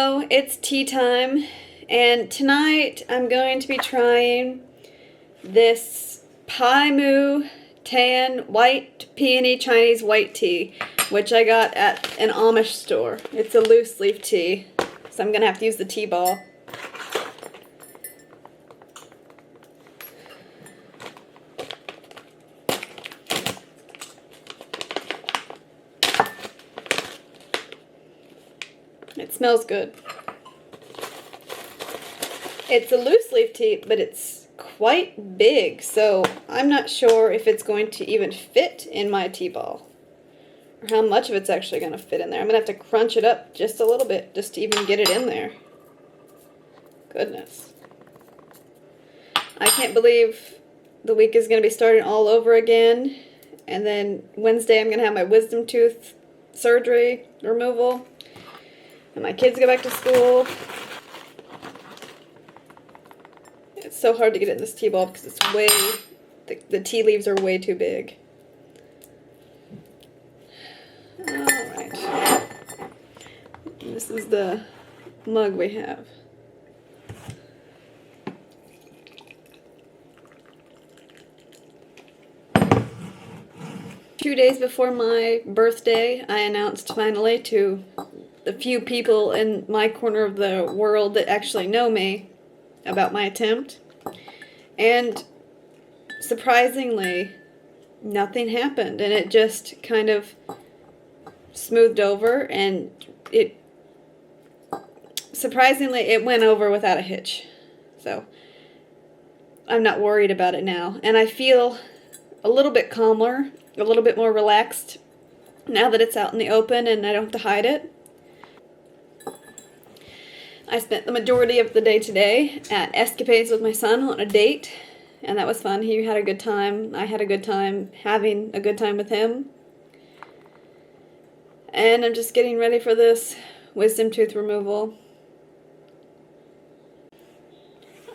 So it's tea time, and tonight I'm going to be trying this Pai Mu Tan White Peony Chinese White Tea, which I got at an Amish store. It's a loose leaf tea, so I'm going to have to use the tea ball. It smells good. It's a loose leaf tea, but it's quite big, so I'm not sure if it's going to even fit in my tea ball, or how much of it's actually going to fit in there. I'm going to have to crunch it up just a little bit just to even get it in there. Goodness. I can't believe the week is going to be starting all over again, and then Wednesday I'm going to have my wisdom tooth surgery removal. And my kids go back to school. It's so hard to get it in this tea ball because it's way, the tea leaves are way too big. Alright. This is the mug we have. Two days before my birthday, I announced finally to the few people in my corner of the world that actually know me about my attempt, and surprisingly nothing happened, and it just kind of smoothed over, and surprisingly it went over without a hitch, so I'm not worried about it now, and I feel a little bit calmer, a little bit more relaxed now that it's out in the open and I don't have to hide it. I spent the majority of the day today at Escapades with my son on a date, and that was fun. He had a good time. I had a good time having a good time with him. And I'm just getting ready for this wisdom tooth removal.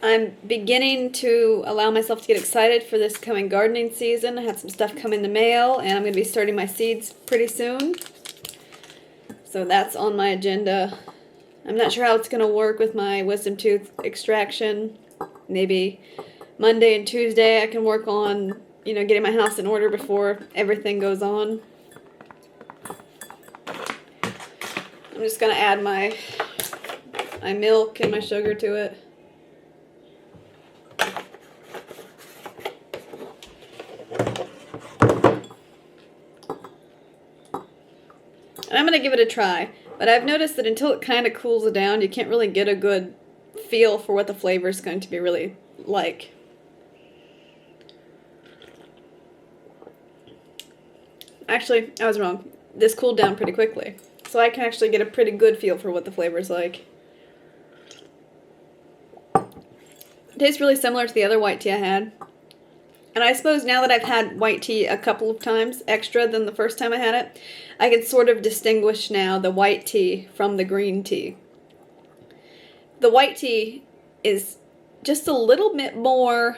I'm beginning to allow myself to get excited for this coming gardening season. I had some stuff come in the mail, and I'm going to be starting my seeds pretty soon. So that's on my agenda. I'm not sure how it's going to work with my wisdom tooth extraction. Maybe Monday and Tuesday I can work on, getting my house in order before everything goes on. I'm just going to add my milk and my sugar to it. And I'm going to give it a try. But I've noticed that until it kind of cools down, you can't really get a good feel for what the flavor is going to be really like. Actually, I was wrong. This cooled down pretty quickly. So I can actually get a pretty good feel for what the flavor is like. It tastes really similar to the other white tea I had. And I suppose now that I've had white tea a couple of times extra than the first time I had it, I can sort of distinguish now the white tea from the green tea. The white tea is just a little bit more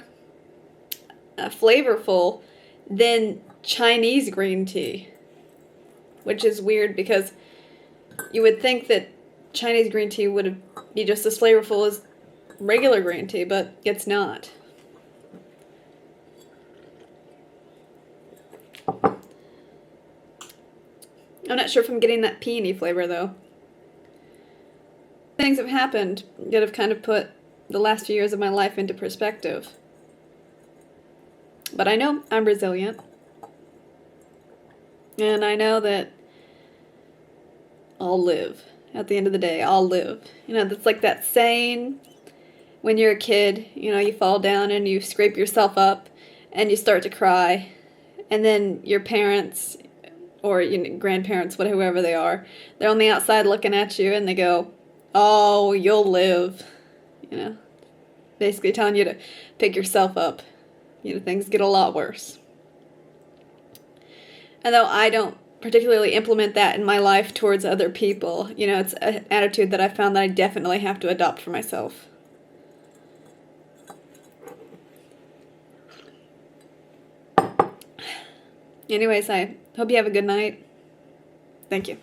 flavorful than Chinese green tea, which is weird because you would think that Chinese green tea would be just as flavorful as regular green tea, but it's not. I'm not sure if I'm getting that peony flavor, though. Things have happened that have kind of put the last few years of my life into perspective. But I know I'm resilient. And I know that I'll live. At the end of the day, I'll live. That's like that saying when you're a kid, you fall down and you scrape yourself up and you start to cry. And then your parents or grandparents, whoever they are, they're on the outside looking at you and they go, "Oh, you'll live." Basically telling you to pick yourself up. Things get a lot worse. And though I don't particularly implement that in my life towards other people, it's an attitude that I found that I definitely have to adopt for myself. Anyways, I hope you have a good night. Thank you.